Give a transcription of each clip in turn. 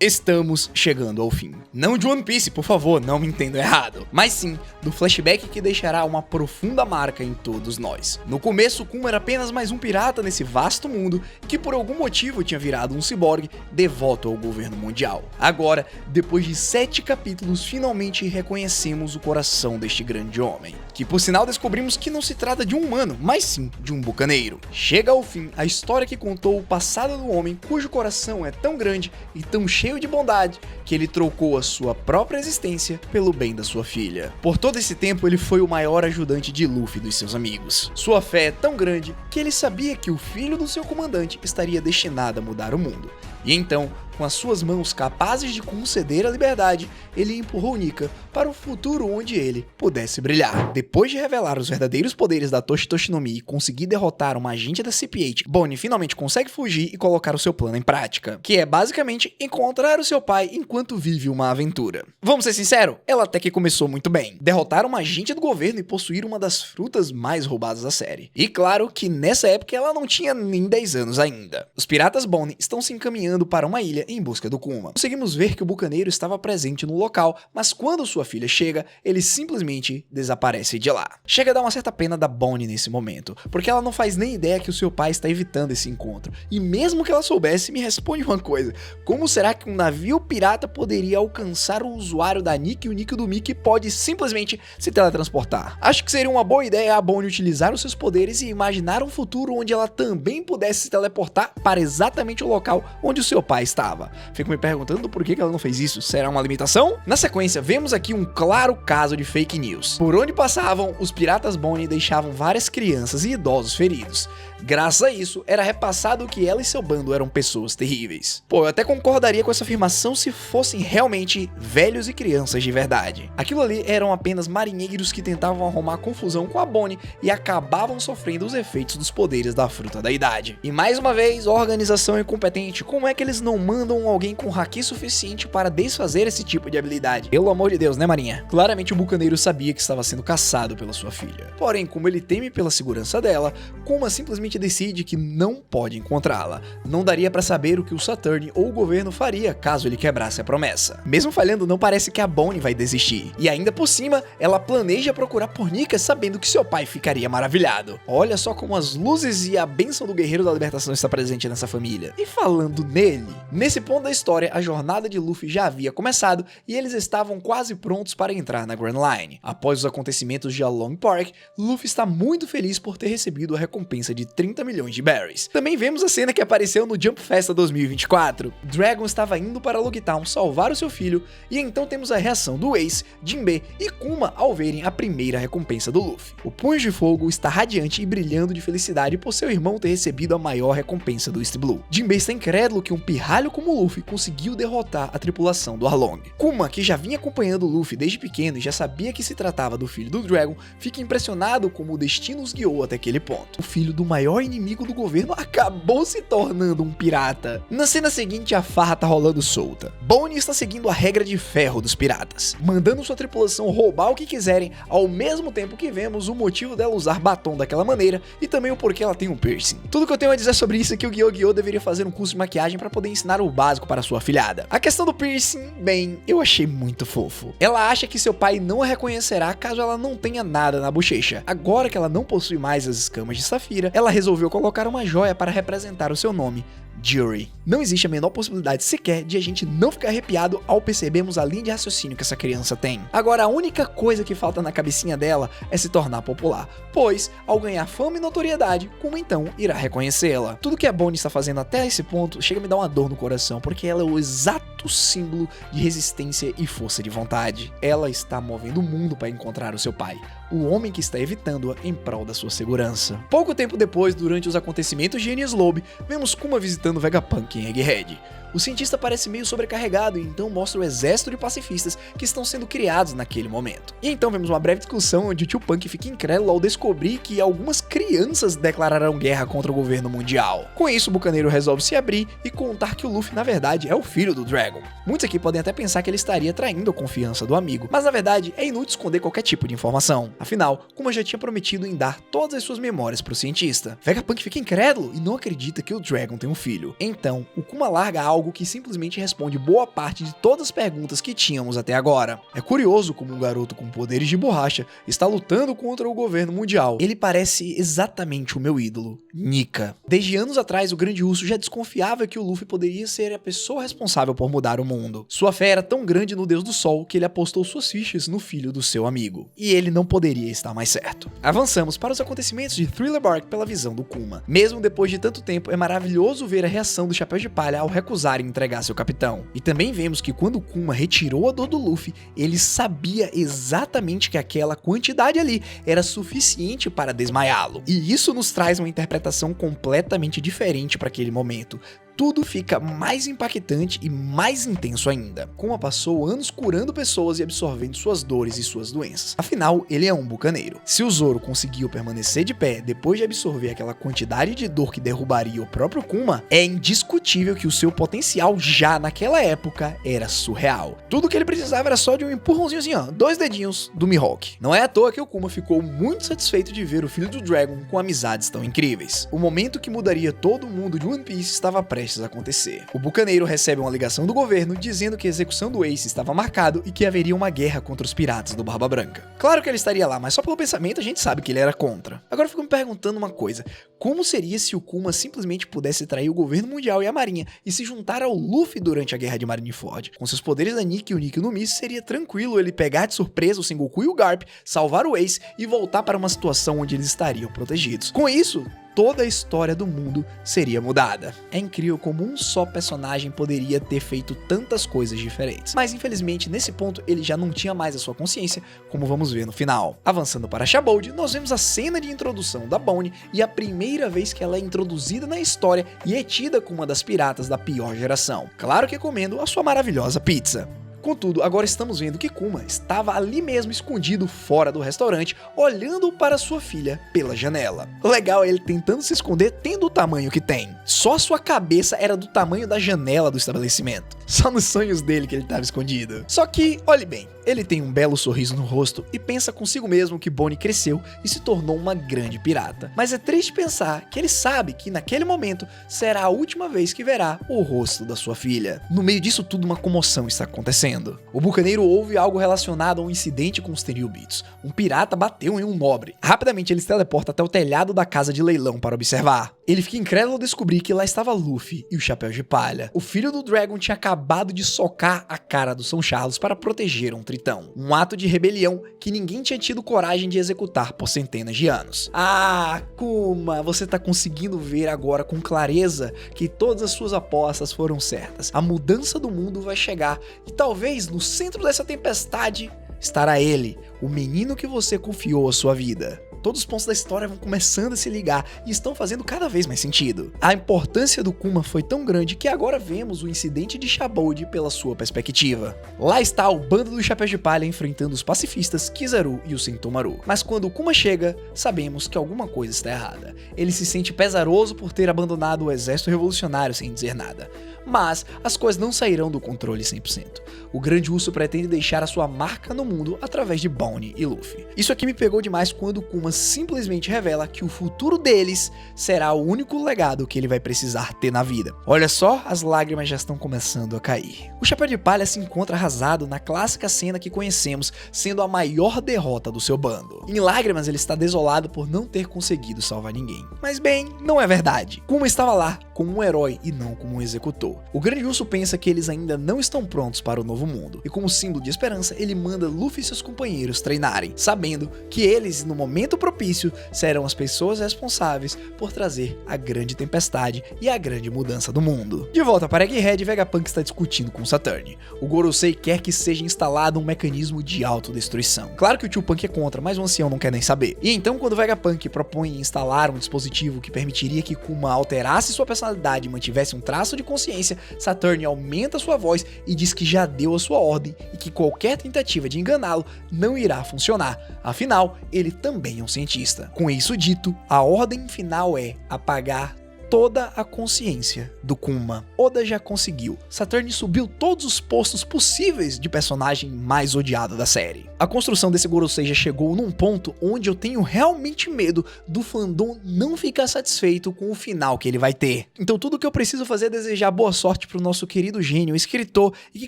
Estamos chegando ao fim. Não de One Piece, por favor, não me entendam errado. Mas sim, do flashback que deixará uma profunda marca em todos nós. No começo, Kuma era apenas mais um pirata nesse vasto mundo que por algum motivo tinha virado um ciborgue devoto ao governo mundial. Agora, depois de 7 capítulos, finalmente reconhecemos o coração deste grande homem. Que por sinal descobrimos que não se trata de um humano, mas sim de um bucaneiro. Chega ao fim a história que contou o passado do homem cujo coração é tão grande e tão cheio de bondade que ele trocou a sua própria existência pelo bem da sua filha. Por todo esse tempo ele foi o maior ajudante de Luffy e dos seus amigos. Sua fé é tão grande que ele sabia que o filho do seu comandante estaria destinado a mudar o mundo. E então, com as suas mãos capazes de conceder a liberdade, ele empurrou Nika para o futuro onde ele pudesse brilhar. Depois de revelar os verdadeiros poderes da Toshi Toshi no Mi e conseguir derrotar uma agente da CPH, Bonnie finalmente consegue fugir e colocar o seu plano em prática, que é basicamente encontrar o seu pai enquanto vive uma aventura. Vamos ser sinceros, ela até que começou muito bem. Derrotar uma agente do governo e possuir uma das frutas mais roubadas da série. E claro que nessa época ela não tinha nem 10 anos ainda. Os piratas Bonnie estão se encaminhando para uma ilha em busca do Kuma. Conseguimos ver que o bucaneiro estava presente no local, mas quando sua filha chega, ele simplesmente desaparece de lá. Chega a dar uma certa pena da Bonnie nesse momento, porque ela não faz nem ideia que o seu pai está evitando esse encontro. E mesmo que ela soubesse, me responde uma coisa: como será que um navio pirata poderia alcançar o usuário da Nick e o Nick do Mickey pode simplesmente se teletransportar? Acho que seria uma boa ideia a Bonnie utilizar os seus poderes e imaginar um futuro onde ela também pudesse se teleportar para exatamente o local onde o seu pai estava. Fico me perguntando por que ela não fez isso. Será uma limitação? Na sequência, vemos aqui um claro caso de fake news. Por onde passavam, os piratas Bonnie deixavam várias crianças e idosos feridos. Graças a isso, era repassado que ela e seu bando eram pessoas terríveis. Pô, eu até concordaria com essa afirmação se fossem realmente velhos e crianças de verdade. Aquilo ali eram apenas marinheiros que tentavam arrumar confusão com a Bonnie e acabavam sofrendo os efeitos dos poderes da fruta da idade. E mais uma vez, organização incompetente. Como é que eles não mandam alguém com haki suficiente para desfazer esse tipo de habilidade? Pelo amor de Deus, né, marinha? Claramente o bucaneiro sabia que estava sendo caçado pela sua filha. Porém, como ele teme pela segurança dela, Kuma simplesmente decide que não pode encontrá-la. Não daria pra saber o que o Saturn ou o governo faria caso ele quebrasse a promessa. Mesmo falhando, não parece que a Bonnie vai desistir. E ainda por cima, ela planeja procurar por Nika sabendo que seu pai ficaria maravilhado. Olha só como as luzes e a bênção do guerreiro da libertação está presente nessa família. E falando nele, nesse ponto da história, a jornada de Luffy já havia começado e eles estavam quase prontos para entrar na Grand Line. Após os acontecimentos de Along Park, Luffy está muito feliz por ter recebido a recompensa de 30 milhões de berries. Também vemos a cena que apareceu no Jump Festa 2024. Dragon estava indo para Logtown salvar o seu filho e então temos a reação do Ace, Jinbe e Kuma ao verem a primeira recompensa do Luffy. O Punho de Fogo está radiante e brilhando de felicidade por seu irmão ter recebido a maior recompensa do East Blue. Jinbe está incrédulo que um pirralho como o Luffy conseguiu derrotar a tripulação do Arlong. Kuma, que já vinha acompanhando o Luffy desde pequeno e já sabia que se tratava do filho do Dragon, fica impressionado como o destino os guiou até aquele ponto. O filho do maior inimigo do governo acabou se tornando um pirata. Na cena seguinte, a farra tá rolando solta. Bonnie está seguindo a regra de ferro dos piratas, mandando sua tripulação roubar o que quiserem, ao mesmo tempo que vemos o motivo dela usar batom daquela maneira e também o porquê ela tem um piercing. Tudo que eu tenho a dizer sobre isso é que o Gyo deveria fazer um curso de maquiagem para poder ensinar o básico para sua afilhada. A questão do piercing, bem, eu achei muito fofo. Ela acha que seu pai não a reconhecerá caso ela não tenha nada na bochecha. Agora que ela não possui mais as escamas de safira, ela resolveu colocar uma joia para representar o seu nome, Jury. Não existe a menor possibilidade sequer de a gente não ficar arrepiado ao percebermos a linha de raciocínio que essa criança tem. Agora, a única coisa que falta na cabecinha dela é se tornar popular, pois, ao ganhar fama e notoriedade, como então irá reconhecê-la? Tudo que a Bonnie está fazendo até esse ponto chega a me dar uma dor no coração, porque ela é o exato símbolo de resistência e força de vontade. Ela está movendo o mundo para encontrar o seu pai, o homem que está evitando-a em prol da sua segurança. Pouco tempo depois, durante os acontecimentos de Enies Lobby, vemos Kuma visitando Vegapunk em Egghead. O cientista parece meio sobrecarregado e então mostra o exército de pacifistas que estão sendo criados naquele momento. E então vemos uma breve discussão onde o tio Punk fica incrédulo ao descobrir que algumas crianças declararão guerra contra o governo mundial. Com isso, o bucaneiro resolve se abrir e contar que o Luffy na verdade é o filho do Dragon. Muitos aqui podem até pensar que ele estaria traindo a confiança do amigo, mas na verdade é inútil esconder qualquer tipo de informação. Afinal, Kuma já tinha prometido em dar todas as suas memórias para o cientista. Vegapunk fica incrédulo e não acredita que o Dragon tem um filho. Então, o Kuma larga algo algo que simplesmente responde boa parte de todas as perguntas que tínhamos até agora. É curioso como um garoto com poderes de borracha está lutando contra o governo mundial. Ele parece exatamente o meu ídolo, Nika. Desde anos atrás, o Grande Urso já desconfiava que o Luffy poderia ser a pessoa responsável por mudar o mundo. Sua fé era tão grande no Deus do Sol que ele apostou suas fichas no filho do seu amigo. E ele não poderia estar mais certo. Avançamos para os acontecimentos de Thriller Bark pela visão do Kuma. Mesmo depois de tanto tempo, é maravilhoso ver a reação do Chapéu de Palha ao recusar entregar seu capitão. E também vemos que quando o Kuma retirou a dor do Luffy, ele sabia exatamente que aquela quantidade ali era suficiente para desmaiá-lo. E isso nos traz uma interpretação completamente diferente para aquele momento. Tudo fica mais impactante e mais intenso ainda. Kuma passou anos curando pessoas e absorvendo suas dores e suas doenças. Afinal, ele é um bucaneiro. Se o Zoro conseguiu permanecer de pé depois de absorver aquela quantidade de dor que derrubaria o próprio Kuma, é indiscutível que o seu potencial já naquela época era surreal. Tudo que ele precisava era só de um empurrãozinho assim, ó, 2 dedinhos do Mihawk. Não é à toa que o Kuma ficou muito satisfeito de ver o filho do Dragon com amizades tão incríveis. O momento que mudaria todo o mundo de One Piece estava prestes a acontecer. O bucaneiro recebe uma ligação do governo dizendo que a execução do Ace estava marcado e que haveria uma guerra contra os piratas do Barba Branca. Claro que ele estaria lá, mas só pelo pensamento a gente sabe que ele era contra. Agora eu fico me perguntando uma coisa: como seria se o Kuma simplesmente pudesse trair o governo mundial e a marinha e se juntar ao Luffy durante a guerra de Marineford? Com seus poderes da Nikki e o Nikki no Mist, seria tranquilo ele pegar de surpresa o Sengoku e o Garp, salvar o Ace e voltar para uma situação onde eles estariam protegidos. Com isso, toda a história do mundo seria mudada. É incrível como um só personagem poderia ter feito tantas coisas diferentes. Mas infelizmente nesse ponto ele já não tinha mais a sua consciência, como vamos ver no final. Avançando para Shabold, nós vemos a cena de introdução da Bonnie e a primeira vez que ela é introduzida na história e é tida como uma das piratas da pior geração. Claro que comendo a sua maravilhosa pizza. Contudo, agora estamos vendo que Kuma estava ali mesmo escondido fora do restaurante, olhando para sua filha pela janela. O legal é ele tentando se esconder tendo o tamanho que tem. Só sua cabeça era do tamanho da janela do estabelecimento. Só nos sonhos dele que ele estava escondido. Só que, olhe bem, ele tem um belo sorriso no rosto e pensa consigo mesmo que Bonnie cresceu e se tornou uma grande pirata. Mas é triste pensar que ele sabe que naquele momento será a última vez que verá o rosto da sua filha. No meio disso tudo, uma comoção está acontecendo. O bucaneiro ouve algo relacionado a um incidente com os Tenryubitos. Um pirata bateu em um nobre. Rapidamente ele se teleporta até o telhado da casa de leilão para observar. Ele fica incrédulo ao descobrir que lá estava Luffy e o Chapéu de Palha. O filho do Dragon tinha acabado de socar a cara do São Charles para proteger um tritão. Um ato de rebelião que ninguém tinha tido coragem de executar por centenas de anos. Ah, Kuma, você tá conseguindo ver agora com clareza que todas as suas apostas foram certas. A mudança do mundo vai chegar e talvez no centro dessa tempestade estará ele, o menino que você confiou a sua vida. Todos os pontos da história vão começando a se ligar e estão fazendo cada vez mais sentido. A importância do Kuma foi tão grande que agora vemos o incidente de Shabold pela sua perspectiva. Lá está o bando do Chapéu de Palha enfrentando os pacifistas Kizaru e o Sentomaru. Mas quando o Kuma chega, sabemos que alguma coisa está errada. Ele se sente pesaroso por ter abandonado o exército revolucionário sem dizer nada. Mas as coisas não sairão do controle 100%. O Grande Urso pretende deixar a sua marca no mundo através de Bonnie e Luffy. Isso aqui me pegou demais quando o Kuma simplesmente revela que o futuro deles será o único legado que ele vai precisar ter na vida. Olha só, as lágrimas já estão começando a cair. O Chapéu de Palha se encontra arrasado na clássica cena que conhecemos, sendo a maior derrota do seu bando. Em lágrimas ele está desolado por não ter conseguido salvar ninguém. Mas bem, não é verdade. Kuma estava lá como um herói e não como um executor. O Grande Urso pensa que eles ainda não estão prontos para o novo mundo, e como símbolo de esperança, ele manda Luffy e seus companheiros treinarem, sabendo que eles, no momento propício, serão as pessoas responsáveis por trazer a grande tempestade e a grande mudança do mundo. De volta para Egghead, Vegapunk está discutindo com Saturn. O Gorosei quer que seja instalado um mecanismo de autodestruição. Claro que o Tio Punk é contra, mas o ancião não quer nem saber. E então, quando Vegapunk propõe instalar um dispositivo que permitiria que Kuma alterasse sua personalidade e mantivesse um traço de consciência, Saturn aumenta sua voz e diz que já deu a sua ordem e que qualquer tentativa de enganá-lo não irá funcionar. Afinal, ele também é um cientista. Com isso dito, a ordem final é apagar toda a consciência do Kuma. Oda já conseguiu. Saturn subiu todos os postos possíveis de personagem mais odiado da série. A construção desse Gorosei já chegou num ponto onde eu tenho realmente medo do fandom não ficar satisfeito com o final que ele vai ter. Então tudo que eu preciso fazer é desejar boa sorte pro nosso querido gênio escritor e que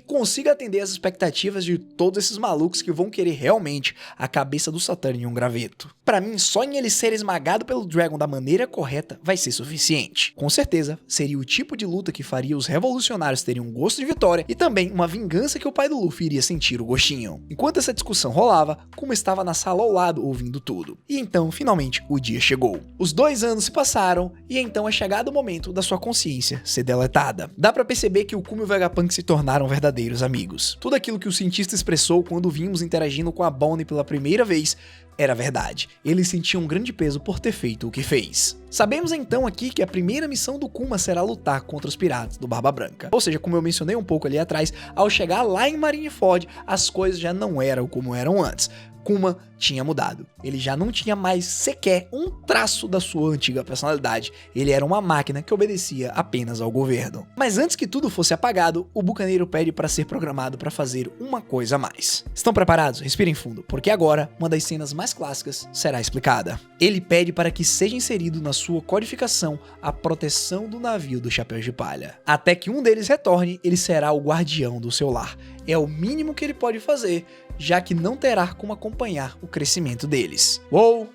consiga atender as expectativas de todos esses malucos que vão querer realmente a cabeça do Saturn em um graveto. Pra mim, só em ele ser esmagado pelo Dragon da maneira correta vai ser suficiente. Com certeza, seria o tipo de luta que faria os revolucionários terem um gosto de vitória e também uma vingança que o pai do Luffy iria sentir o gostinho. Enquanto essa discussão rolava, Kuma estava na sala ao lado ouvindo tudo. E então, finalmente, o dia chegou. Os 2 anos se passaram e então é chegado o momento da sua consciência ser deletada. Dá pra perceber que o Kuma e o Vegapunk se tornaram verdadeiros amigos. Tudo aquilo que o cientista expressou quando vimos interagindo com a Bonnie pela primeira vez era verdade. Ele sentia um grande peso por ter feito o que fez. Sabemos então aqui que a primeira missão do Kuma será lutar contra os piratas do Barba Branca. Ou seja, como eu mencionei um pouco ali atrás, ao chegar lá em Marineford, as coisas já não eram como eram antes. Kuma tinha mudado. Ele já não tinha mais sequer um traço da sua antiga personalidade. Ele era uma máquina que obedecia apenas ao governo. Mas antes que tudo fosse apagado, o bucaneiro pede para ser programado para fazer uma coisa a mais. Estão preparados? Respirem fundo, porque agora uma das cenas mais clássicas será explicada. Ele pede para que seja inserido na sua codificação a proteção do navio do Chapéu de Palha. Até que um deles retorne, ele será o guardião do seu lar. É o mínimo que ele pode fazer, já que não terá como acompanhar o crescimento deles. Uou!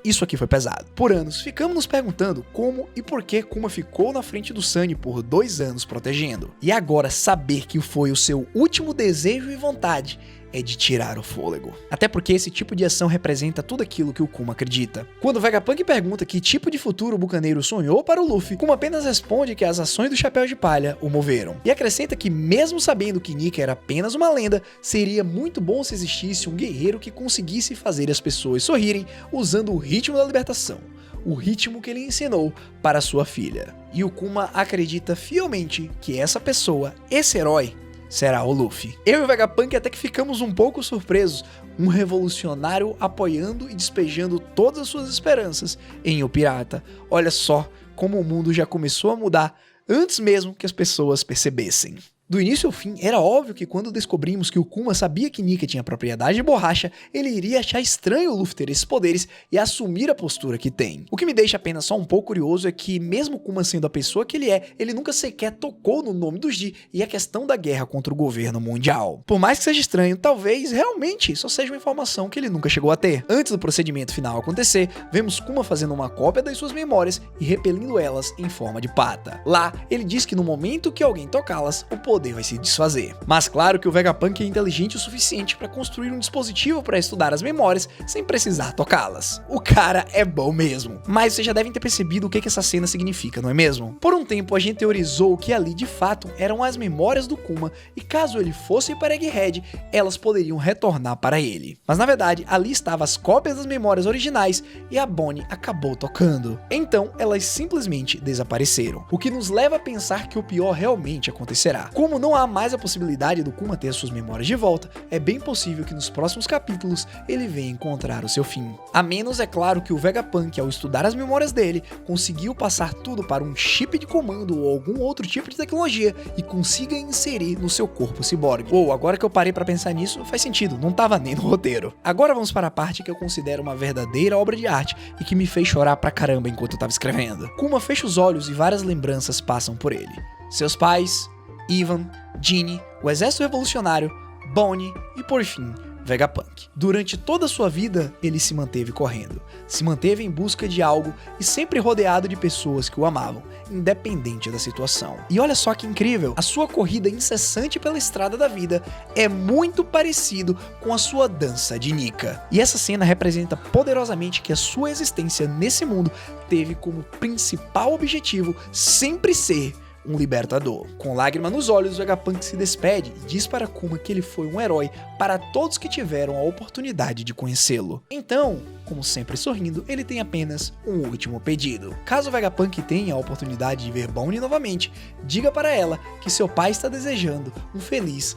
Isso aqui foi pesado. Por anos, ficamos nos perguntando como e por que Kuma ficou na frente do Sunny por 2 anos protegendo. E agora saber que foi o seu último desejo e vontade é de tirar o fôlego. Até porque esse tipo de ação representa tudo aquilo que o Kuma acredita. Quando o Vegapunk pergunta que tipo de futuro o bucaneiro sonhou para o Luffy, Kuma apenas responde que as ações do Chapéu de Palha o moveram. E acrescenta que mesmo sabendo que Nika era apenas uma lenda, seria muito bom se existisse um guerreiro que conseguisse fazer as pessoas sorrirem usando o ritmo da libertação. O ritmo que ele ensinou para sua filha. E o Kuma acredita fielmente que essa pessoa, esse herói, será o Luffy. Eu e o Vegapunk até que ficamos um pouco surpresos, um revolucionário apoiando e despejando todas as suas esperanças em o pirata. Olha só como o mundo já começou a mudar antes mesmo que as pessoas percebessem. Do início ao fim, era óbvio que quando descobrimos que o Kuma sabia que Nika tinha propriedade de borracha, ele iria achar estranho o Luffy ter esses poderes e assumir a postura que tem. O que me deixa apenas só um pouco curioso é que, mesmo Kuma sendo a pessoa que ele é, ele nunca sequer tocou no nome do G e a questão da guerra contra o governo mundial. Por mais que seja estranho, talvez realmente só seja uma informação que ele nunca chegou a ter. Antes do procedimento final acontecer, vemos Kuma fazendo uma cópia das suas memórias e repelindo elas em forma de pata. Lá, ele diz que no momento que alguém tocá-las, o poder vai se desfazer. Mas claro que o Vegapunk é inteligente o suficiente para construir um dispositivo para estudar as memórias sem precisar tocá-las. O cara é bom mesmo. Mas vocês já devem ter percebido o que essa cena significa, não é mesmo? Por um tempo a gente teorizou que ali de fato eram as memórias do Kuma e caso ele fosse para Egghead, elas poderiam retornar para ele. Mas na verdade ali estavam as cópias das memórias originais e a Bonnie acabou tocando. Então elas simplesmente desapareceram. O que nos leva a pensar que o pior realmente acontecerá. Como não há mais a possibilidade do Kuma ter suas memórias de volta, é bem possível que nos próximos capítulos ele venha encontrar o seu fim. A menos, é claro, que o Vegapunk, ao estudar as memórias dele, conseguiu passar tudo para um chip de comando ou algum outro tipo de tecnologia e consiga inserir no seu corpo ciborgue. Ou, agora que eu parei para pensar nisso, faz sentido, não tava nem no roteiro. Agora vamos para a parte que eu considero uma verdadeira obra de arte e que me fez chorar pra caramba enquanto eu tava escrevendo. Kuma fecha os olhos e várias lembranças passam por ele. Seus pais, Ivan, Ginny, o exército revolucionário, Bonnie e por fim, Vegapunk. Durante toda a sua vida, ele se manteve correndo, se manteve em busca de algo e sempre rodeado de pessoas que o amavam, independente da situação. E olha só que incrível, a sua corrida incessante pela estrada da vida é muito parecido com a sua dança de Nika. E essa cena representa poderosamente que a sua existência nesse mundo teve como principal objetivo sempre ser um libertador. Com lágrima nos olhos, o Vegapunk se despede e diz para Kuma que ele foi um herói para todos que tiveram a oportunidade de conhecê-lo. Então, como sempre sorrindo, ele tem apenas um último pedido. Caso o Vegapunk tenha a oportunidade de ver Bonnie novamente, diga para ela que seu pai está desejando um feliz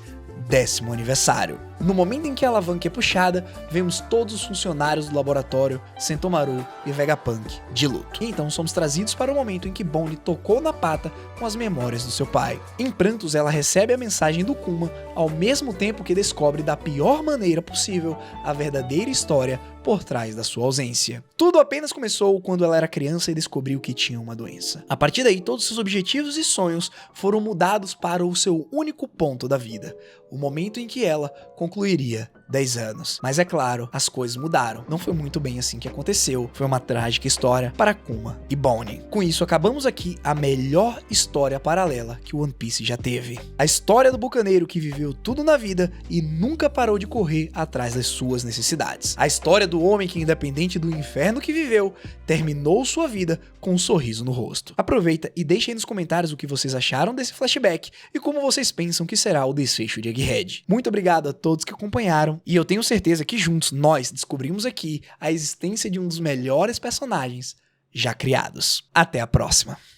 10º aniversário. No momento em que a alavanca é puxada, vemos todos os funcionários do laboratório, Sentomaru e Vegapunk de luto. E então somos trazidos para o momento em que Bonnie tocou na pata com as memórias do seu pai. Em prantos, ela recebe a mensagem do Kuma, ao mesmo tempo que descobre da pior maneira possível a verdadeira história por trás da sua ausência. Tudo apenas começou quando ela era criança e descobriu que tinha uma doença. A partir daí, todos seus objetivos e sonhos foram mudados para o seu único ponto da vida, o momento em que ela concluiria 10 anos. Mas é claro, as coisas mudaram. Não foi muito bem assim que aconteceu. Foi uma trágica história para Kuma e Bonnie. Com isso, acabamos aqui a melhor história paralela que o One Piece já teve. A história do bucaneiro que viveu tudo na vida e nunca parou de correr atrás das suas necessidades. A história do homem que, independente do inferno que viveu, terminou sua vida com um sorriso no rosto. Aproveita e deixa aí nos comentários o que vocês acharam desse flashback e como vocês pensam que será o desfecho de Egghead. Muito obrigado a todos que acompanharam e eu tenho certeza que juntos nós descobrimos aqui a existência de um dos melhores personagens já criados. Até a próxima!